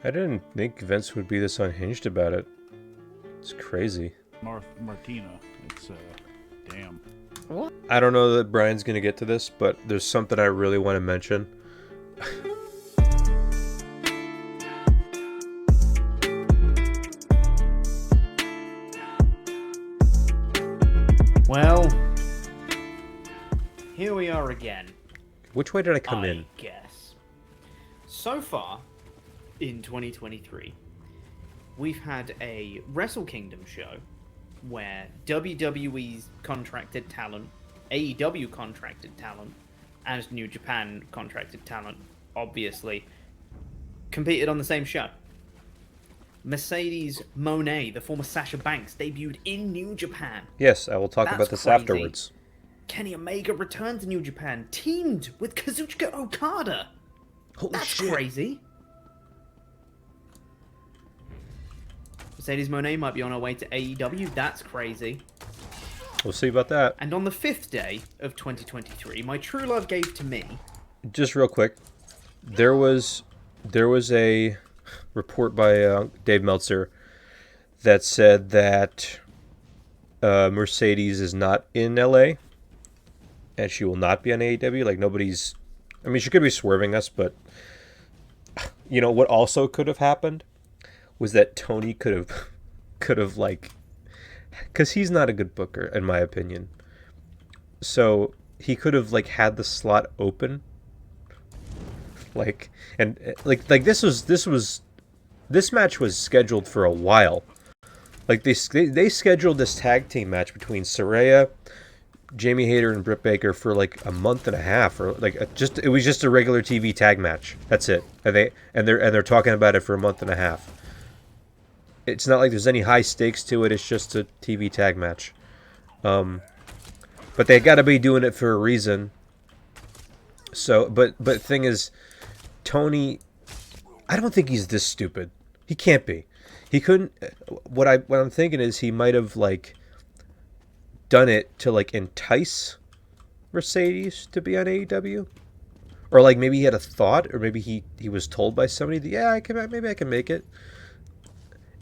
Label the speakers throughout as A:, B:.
A: I didn't think Vince would be this unhinged about it. It's crazy.
B: Martina. It's, damn.
C: What?
A: I don't know that Brian's going to get to this, but there's something I really want to mention.
C: Well, here we are again.
A: Which way did I come in?
C: I guess. So far, in 2023, we've had a Wrestle Kingdom show where WWE's contracted talent, AEW contracted talent, and New Japan contracted talent, obviously, competed on the same show. Mercedes Mone, the former Sasha Banks, debuted in New Japan.
A: Yes, I will talk
C: That's
A: about this
C: crazy.
A: afterwards.
C: Kenny Omega returned to New Japan, teamed with Kazuchika Okada.
A: Holy
C: That's
A: shit.
C: crazy. Mercedes Moné might be on her way to AEW. That's crazy.
A: We'll see about that.
C: And on the 5th day of 2023, my true love gave to me.
A: Just real quick, there was a report by Dave Meltzer that said that Mercedes is not in LA and she will not be on AEW. Like, nobody's... I mean, she could be swerving us, but you know what also could have happened was that Tony could have like, because he's not a good booker in my opinion, so he could have like had the slot open, like, and like this match was scheduled for a while. Like they scheduled this tag team match between Saraya, Jamie Hayter, and Britt Baker for like a month and a half, or like it was just a regular TV tag match. That's it. And they're talking about it for a month and a half. It's not like there's any high stakes to it. It's just a TV tag match. But they got to be doing it for a reason. So, but the thing is, Tony, I don't think he's this stupid. He can't be. He couldn't. What I'm thinking is he might have like done it to like entice Mercedes to be on AEW, or like maybe he had a thought, or maybe he was told by somebody that maybe I can make it,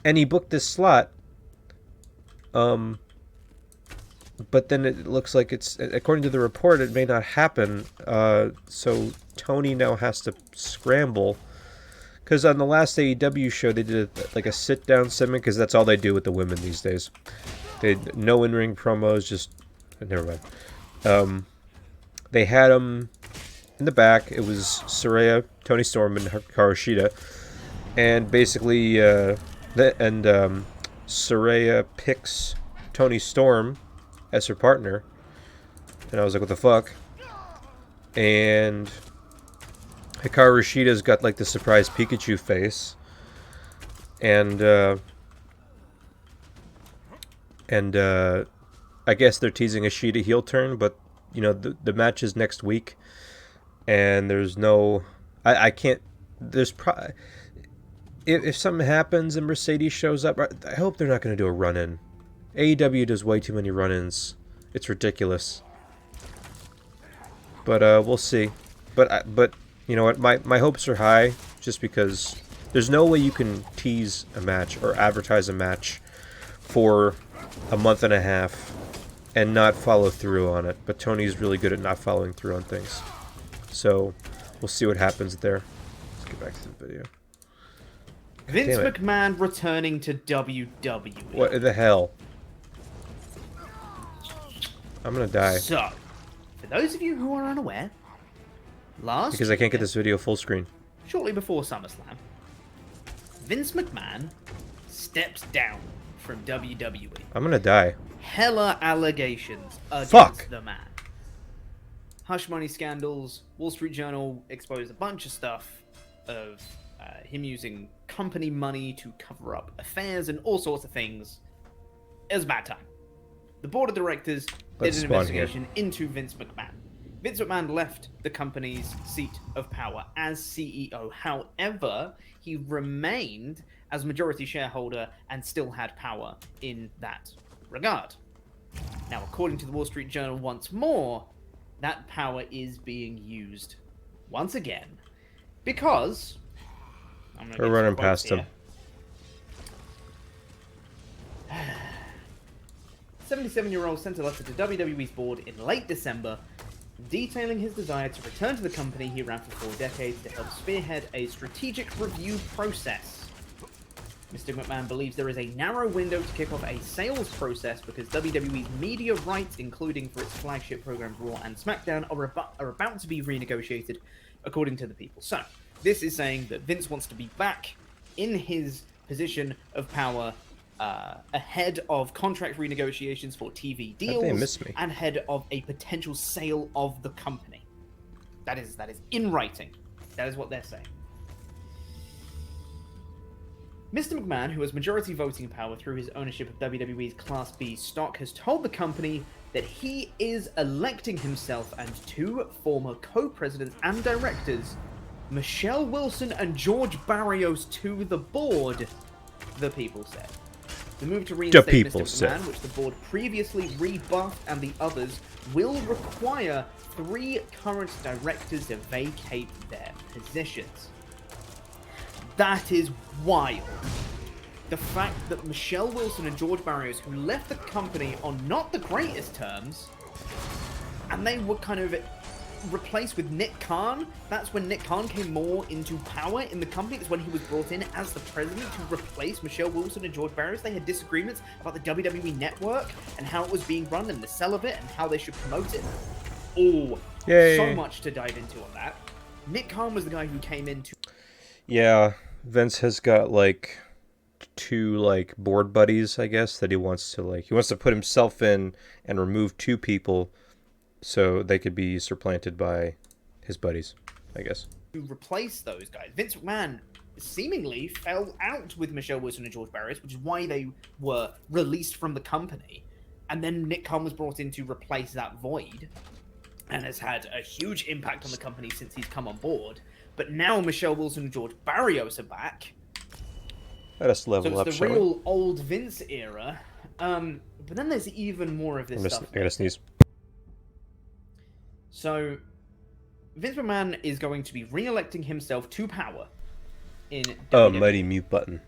A: and he booked this slot. But then it looks like it's, according to the report, it may not happen. So Tony now has to scramble. Because on the last AEW show, they did like a sit-down segment, because that's all they do with the women these days. No in-ring promos, just... Never mind. They had them in the back. It was Saraya, Tony Storm, and Hikaru Shida. And basically, Saraya picks Tony Storm as her partner. And I was like, what the fuck? And Hikaru Shida's got like the surprise Pikachu face. And I guess they're teasing a Shida heel turn, but you know, the match is next week, and there's no, I can't, there's if something happens and Mercedes shows up, I hope they're not going to do a run-in. AEW does way too many run-ins. It's ridiculous. But we'll see. But you know what, my hopes are high, just because there's no way you can tease a match or advertise a match for a month and a half and not follow through on it. But Tony's really good at not following through on things. So we'll see what happens there. Let's get back to the video.
C: Vince McMahon returning to WWE.
A: What the hell? I'm gonna die.
C: So, for those of you who are unaware,
A: Because I can't get this video full screen.
C: shortly before SummerSlam, Vince McMahon steps down from WWE.
A: I'm gonna die.
C: Hella allegations against
A: Fuck.
C: the man. Hush money scandals. Wall Street Journal exposed a bunch of stuff of him using company money to cover up affairs and all sorts of things. It was a bad time. The board of directors
A: Let's
C: did an
A: spawn
C: investigation into Vince McMahon. Vince McMahon left the company's seat of power as CEO. However, he remained as majority shareholder and still had power in that regard. Now, according to the Wall Street Journal once more, that power is being used once again because I'm gonna
A: We're
C: get
A: running
C: some quotes
A: past him.
C: here. 77-year-old sent a letter to WWE's board in late December detailing his desire to return to the company he ran for 4 decades to help spearhead a strategic review process. Mr. McMahon believes there is a narrow window to kick off a sales process because WWE's media rights, including for its flagship programs Raw and SmackDown, are about to be renegotiated, according to the people. So, this is saying that Vince wants to be back in his position of power ahead of contract renegotiations for TV
A: How'd they
C: deals
A: miss me?
C: and ahead of a potential sale of the company. That is in writing. That is what they're saying. Mr. McMahon, who has majority voting power through his ownership of WWE's Class B stock, has told the company that he is electing himself and 2 former co-presidents and directors, Michelle Wilson and George Barrios, to the board, the people said. The move to reinstate Mr. McMahon, which the board previously rebuffed, and the others, will require 3 current directors to vacate their positions. That is wild. The fact that Michelle Wilson and George Barrios, who left the company on not the greatest terms, and they were kind of replaced with Nick Khan. That's when Nick Khan came more into power in the company. That's when he was brought in as the president to replace Michelle Wilson and George Barrios. They had disagreements about the WWE network and how it was being run and the sell of it and how they should promote it. Oh,
A: Yay.
C: So much to dive into on that. Nick Khan was the guy who came into...
A: Yeah, Vince has got like 2 like board buddies, I guess, that he wants to put himself in and remove 2 people so they could be supplanted by his buddies, I guess.
C: To replace those guys. Vince McMahon seemingly fell out with Michelle Wilson and George Barrios, which is why they were released from the company. And then Nick Khan was brought in to replace that void and has had a huge impact on the company since he's come on board. But now Michelle Wilson and George Barrios are back.
A: Let us level
C: so
A: up,
C: it's the real old Vince era. But then there's even more of this stuff.
A: I gotta sneeze.
C: So, Vince McMahon is going to be re-electing himself to power in WWE.
A: Mighty mute button.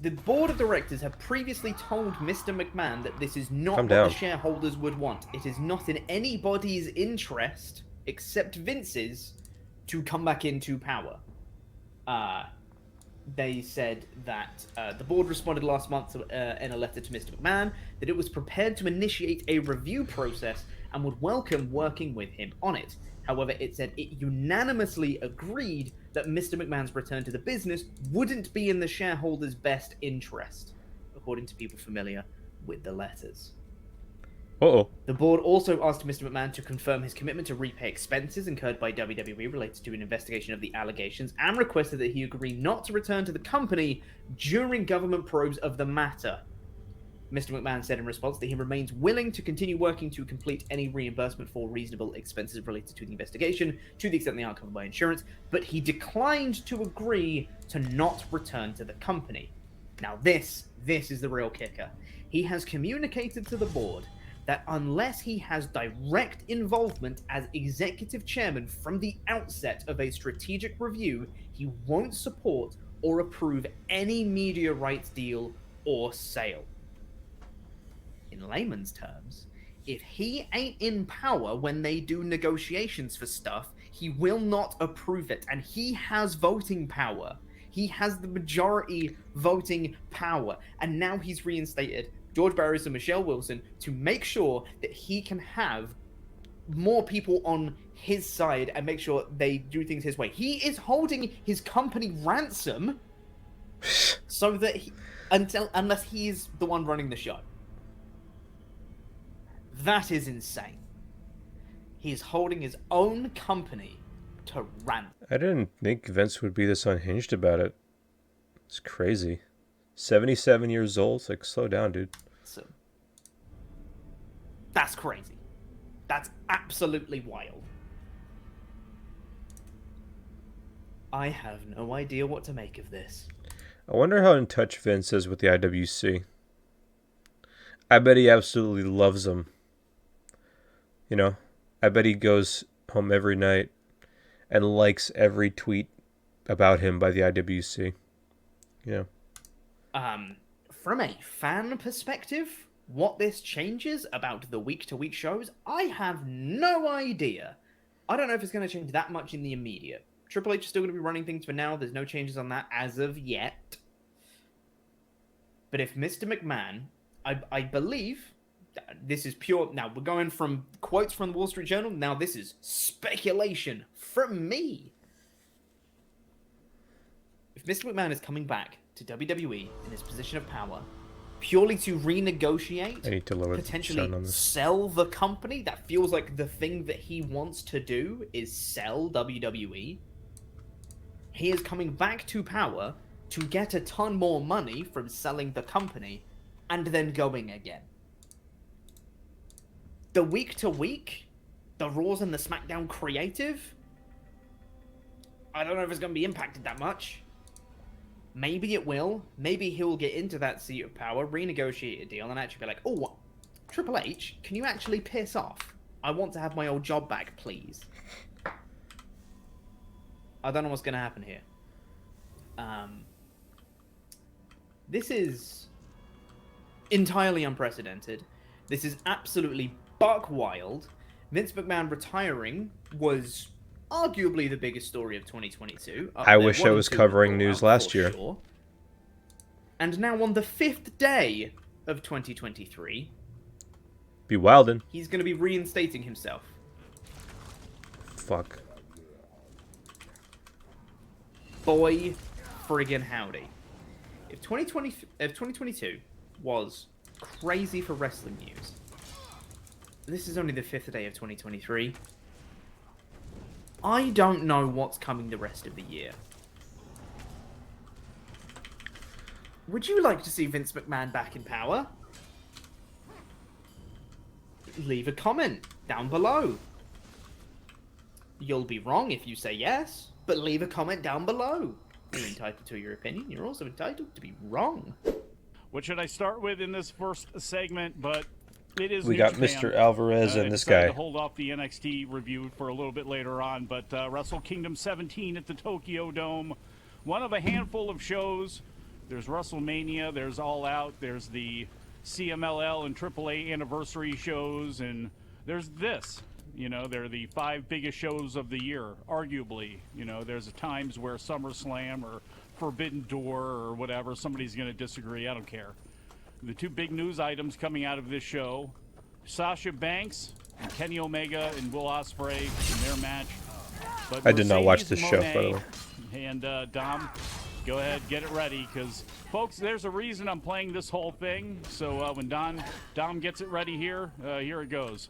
C: The board of directors have previously told Mr. McMahon that this is not
A: Calm
C: what
A: down.
C: the shareholders would want. It is not in anybody's interest, except Vince's, to come back into power. They said that the board responded last month in a letter to Mr. McMahon that it was prepared to initiate a review process and would welcome working with him on it. However, it said it unanimously agreed that Mr. McMahon's return to the business wouldn't be in the shareholders' best interest, according to people familiar with the letters.
A: Uh-oh.
C: The board also asked Mr. McMahon to confirm his commitment to repay expenses incurred by WWE related to an investigation of the allegations and requested that he agree not to return to the company during government probes of the matter. Mr. McMahon said in response that he remains willing to continue working to complete any reimbursement for reasonable expenses related to the investigation to the extent they aren't covered by insurance, but he declined to agree to not return to the company. Now this is the real kicker. He has communicated to the board that unless he has direct involvement as executive chairman from the outset of a strategic review, he won't support or approve any media rights deal or sale. In layman's terms, if he ain't in power when they do negotiations for stuff, he will not approve it, and he has voting power. He has the majority voting power, and now he's reinstated George Barrios and Michelle Wilson to make sure that he can have more people on his side and make sure they do things his way. He is holding his company ransom so that unless he is the one running the show. That is insane. He is holding his own company to ransom.
A: I didn't think Vince would be this unhinged about it. It's crazy. 77 years old. It's like, slow down, dude.
C: So, that's crazy. That's absolutely wild. I have no idea what to make of this.
A: I wonder how in touch Vince is with the IWC. I bet he absolutely loves them. You know, I bet he goes home every night and likes every tweet about him by the IWC. Yeah.
C: From a fan perspective, what this changes about the week-to-week shows, I have no idea. I don't know if it's going to change that much in the immediate. Triple H is still going to be running things for now. There's no changes on that as of yet. But if Mr. McMahon, I believe, this is pure... Now, we're going from quotes from the Wall Street Journal. Now, this is speculation from me. If Mr. McMahon is coming back to WWE in his position of power, purely to renegotiate,
A: I need to lower
C: potentially
A: the sound on this.
C: sell the company, that feels like the thing that he wants to do is sell WWE. He is coming back to power to get a ton more money from selling the company and then going again. The week-to-week, the Raws and the SmackDown creative, I don't know if it's going to be impacted that much. Maybe it will. Maybe he'll get into that seat of power, renegotiate a deal, and actually be like, oh, Triple H, can you actually piss off? I want to have my old job back, please. I don't know what's going to happen here. This is entirely unprecedented. This is absolutely buck wild. Vince McMahon retiring was arguably the biggest story of 2022.
A: I wish I was covering news last year.
C: Sure. And now on the 5th day of 2023,
A: Be wildin'.
C: he's going to be reinstating himself.
A: Fuck.
C: Boy friggin' howdy. If 2022 was crazy for wrestling news, this is only the 5th day of 2023. I don't know what's coming the rest of the year. Would you like to see Vince McMahon back in power? Leave a comment down below. You'll be wrong if you say yes, but leave a comment down below. You're entitled to your opinion. You're also entitled to be wrong.
B: What should I start with in this first segment? But it is
A: We
B: New
A: got
B: Japan.
A: Mr. Alvarez
B: I
A: and this
B: decided
A: guy.
B: to hold off the NXT review for a little bit later on, but Wrestle Kingdom 17 at the Tokyo Dome, one of a handful of shows. There's WrestleMania, there's All Out, there's the CMLL and AAA anniversary shows, and there's this. You know, they're the 5 biggest shows of the year, arguably. You know, there's times where SummerSlam or Forbidden Door or whatever, somebody's going to disagree. I don't care. The 2 big news items coming out of this show, Sasha Banks and Kenny Omega and Will Ospreay in their match. But
A: I did not watch
B: Mercedes
A: this show, by the
B: Moné
A: way.
B: And Dom, go ahead, get it ready, because, folks, there's a reason I'm playing this whole thing. So when Dom gets it ready here, here it goes.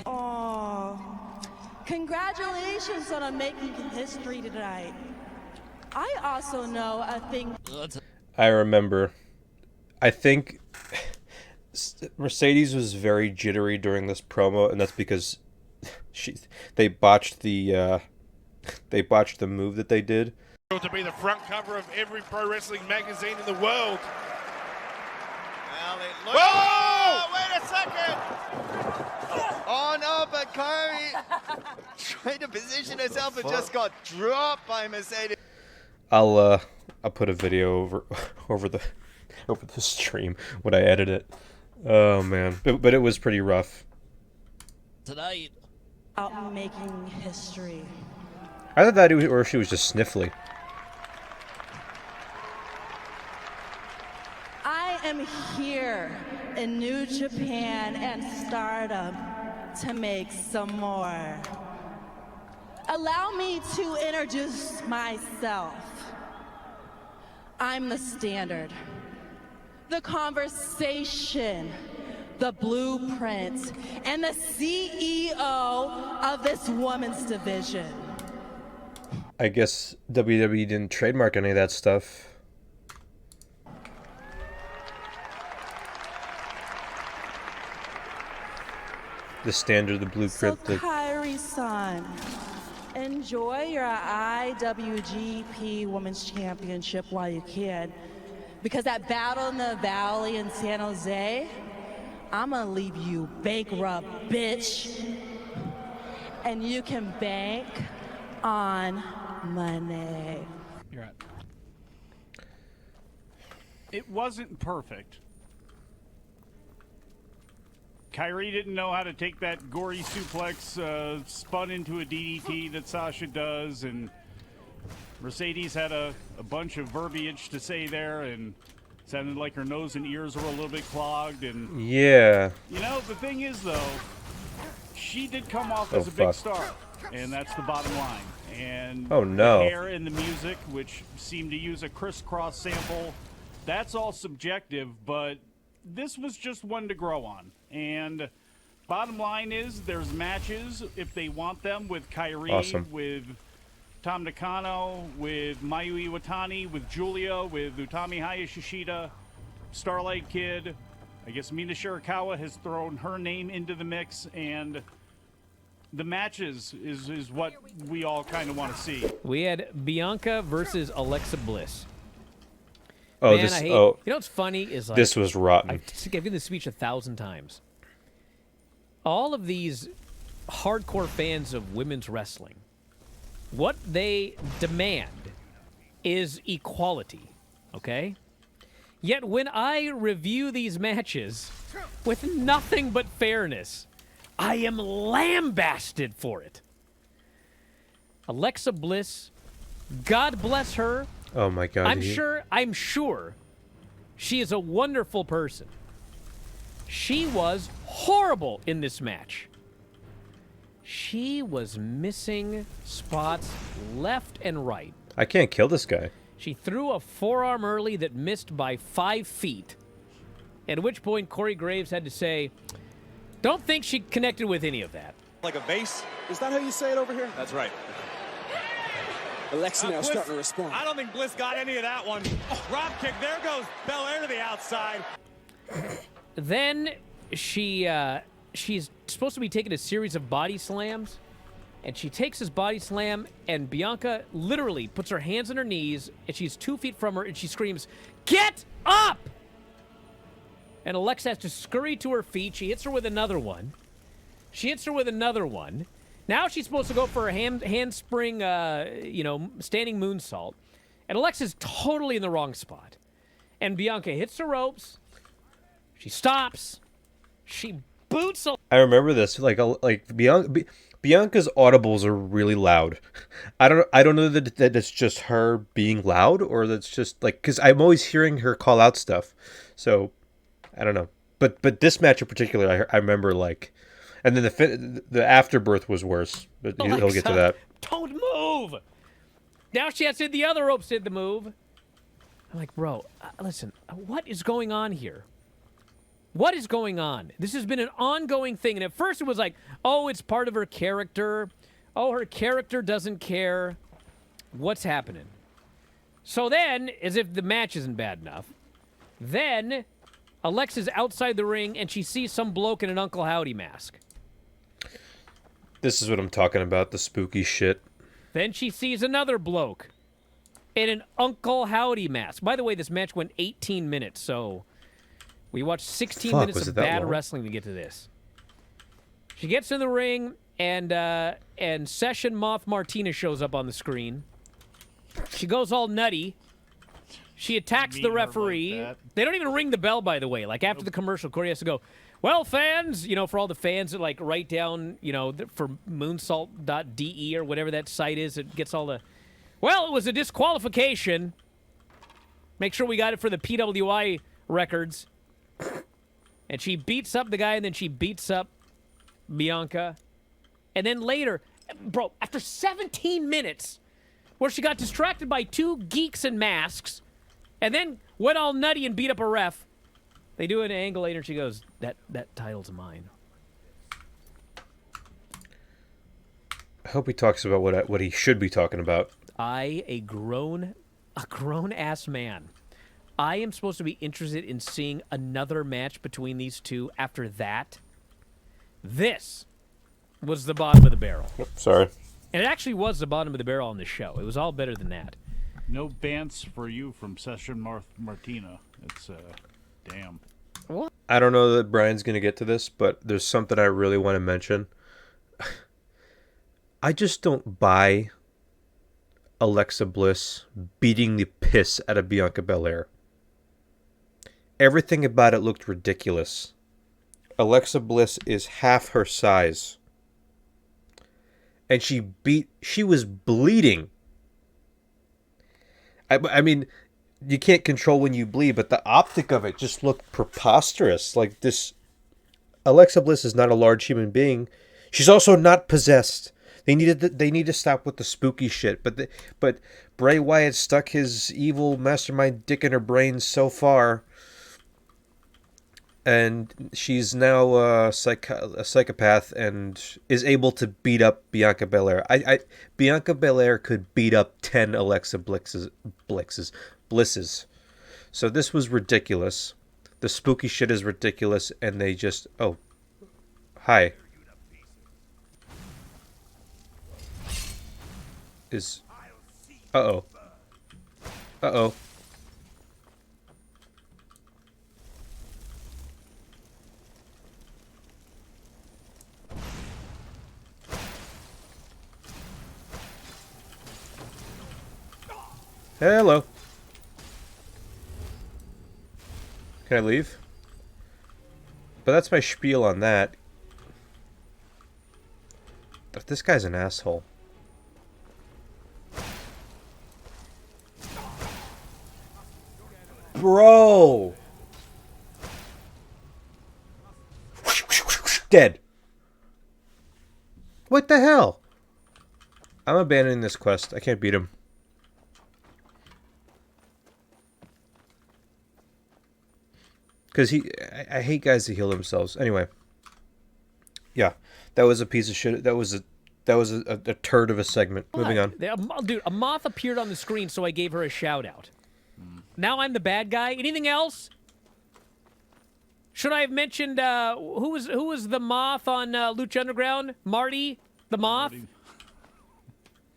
D: Oh, congratulations on making history tonight. I also know a thing.
A: I remember. I think Mercedes was very jittery during this promo, and that's because they botched the move that they did.
E: To be the front cover of every pro wrestling magazine in the world.
F: Well, it looks
E: Whoa!
F: Wait a second! Oh no, but Kyrie trying to position herself and just got dropped by Mercedes.
A: I'll put a video over the stream when I edit it. Oh man, but it was pretty rough.
D: Tonight. Out making history.
A: I thought that or she was just sniffly.
D: I am here in New Japan and Stardom to make some more. Allow me to introduce myself. I'm the standard, the conversation, the blueprint, and the CEO of this women's division.
A: I guess WWE didn't trademark any of that stuff. The standard, the blueprint.
D: So, Kyrie-san, enjoy your IWGP Women's Championship while you can. Because that battle in the Valley in San Jose, I'm gonna leave you bankrupt, bitch. And you can bank on money.
B: You're right. It wasn't perfect. Kyrie didn't know how to take that gory suplex, spun into a DDT that Sasha does, and Mercedes had a bunch of verbiage to say there, and sounded like her nose and ears were a little bit clogged. And
A: Yeah.
B: you know, the thing is, though, she did come off as a big star, and that's the bottom line. And
A: Oh, no.
B: the hair and the music, which seemed to use a crisscross sample, that's all subjective, but this was just one to grow on. And bottom line is, there's matches, if they want them, with Kyrie,
A: Awesome.
B: with Tam Nakano, with Mayu Iwatani, with Julia, with Utami Hayashishida, Starlight Kid. I guess Mina Shirakawa has thrown her name into the mix, and the matches is what we all kind of want to see.
G: We had Bianca versus Alexa Bliss.
A: Oh,
G: Man,
A: this.
G: I hate,
A: Oh,
G: you know what's funny is like
A: this was rotten.
G: I've given this speech 1,000 times. All of these hardcore fans of women's wrestling, what they demand is equality, okay? Yet when I review these matches with nothing but fairness, I am lambasted for it. Alexa Bliss, God bless her.
A: Oh my God.
G: I'm sure she is a wonderful person. She was horrible in this match. She was missing spots left and right.
A: I can't kill this guy.
G: She threw a forearm early that missed by 5 feet, at which point Corey Graves had to say, don't think she connected with any of that.
H: Like a base? Is that how you say it over here? That's right. Alexa now
I: Bliss,
H: starting to respond.
I: I don't think Bliss got any of that one. Drop kick. There goes Belair to the outside.
G: Then she's supposed to be taking a series of body slams, and she takes this body slam, and Bianca literally puts her hands on her knees, and she's 2 feet from her, and she screams, "Get up!" And Alexa has to scurry to her feet. She hits her with another one. She hits her with another one. Now she's supposed to go for a handspring, standing moonsault. And Alexa's totally in the wrong spot. And Bianca hits the ropes. She stops. She boots.
A: I remember this. Like Bianca's audibles are really loud. I don't know that it's just her being loud, or that's just like, because I'm always hearing her call out stuff. So I don't know. But this match in particular, I remember like. And then the afterbirth was worse, but he'll get to that.
G: Don't move! Now she has to hit the other ropes, did the move. I'm like, bro, listen, what is going on here? What is going on? This has been an ongoing thing. And at first it was like, oh, it's part of her character. Oh, her character doesn't care. What's happening? So then, as if the match isn't bad enough, then Alexa's outside the ring and she sees some bloke in an Uncle Howdy mask.
A: This is what I'm talking about, the spooky shit.
G: Then she sees another bloke in an Uncle Howdy mask. By the way, this match went 18 minutes, so we watched 16 minutes of bad wrestling to get to this. She gets in the ring, and Session Moth Martina shows up on the screen. She goes all nutty. She attacks the referee. Like they don't even ring the bell, by the way. Like, after the commercial, Corey has to go, well, fans, for all the fans that, like, write down, for moonsault.de or whatever that site is, it gets all the, well, it was a disqualification. Make sure we got it for the PWI records. And she beats up the guy, and then she beats up Bianca. And then later, bro, after 17 minutes, where she got distracted by 2 geeks in masks, and then went all nutty and beat up a ref, they do an angle later, and she goes, that title's mine.
A: I hope he talks about what he should be talking about.
G: A grown-ass man. I am supposed to be interested in seeing another match between these two after that. This was the bottom of the barrel.
A: Sorry.
G: And it actually was the bottom of the barrel on the show. It was all better than that.
B: No bants for you from Session Martina. It's, damn.
G: What?
A: I don't know that Brian's going to get to this, but there's something I really want to mention. I just don't buy Alexa Bliss beating the piss out of Bianca Belair. Everything about it looked ridiculous. Alexa Bliss is half her size. And she was bleeding. I mean, you can't control when you bleed, but the optic of it just looked preposterous. Like this, Alexa Bliss is not a large human being. She's also not possessed. They need to stop with the spooky shit. But Bray Wyatt stuck his evil mastermind dick in her brain so far, and she's now a psychopath and is able to beat up Bianca Belair. Bianca Belair could beat up 10 Alexa Blisses. So this was ridiculous. The spooky shit is ridiculous, and they just... Oh. Hi. Uh-oh. Uh-oh. Hello. Can I leave? But that's my spiel on that. But this guy's an asshole. Bro! Dead. What the hell? I'm abandoning this quest. I can't beat him. Because I hate guys that heal themselves. Anyway. Yeah. That was a piece of shit. That was a turd of a segment. Moving on.
G: Dude, a moth appeared on the screen, so I gave her a shout out. Now I'm the bad guy. Anything else? Should I have mentioned who was the moth on Lucha Underground? Marty the moth?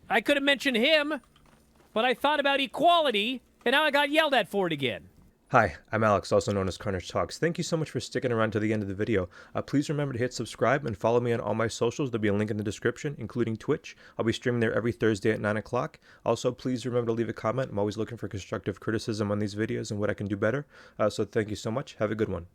G: I could have mentioned him, but I thought about equality, and now I got yelled at for it again.
A: Hi, I'm Alex, also known as Carnage Talks. Thank you so much for sticking around to the end of the video. Please remember to hit subscribe and follow me on all my socials. There'll be a link in the description, including Twitch. I'll be streaming there every Thursday at 9 o'clock. Also, please remember to leave a comment. I'm always looking for constructive criticism on these videos and what I can do better. So thank you so much. Have a good one.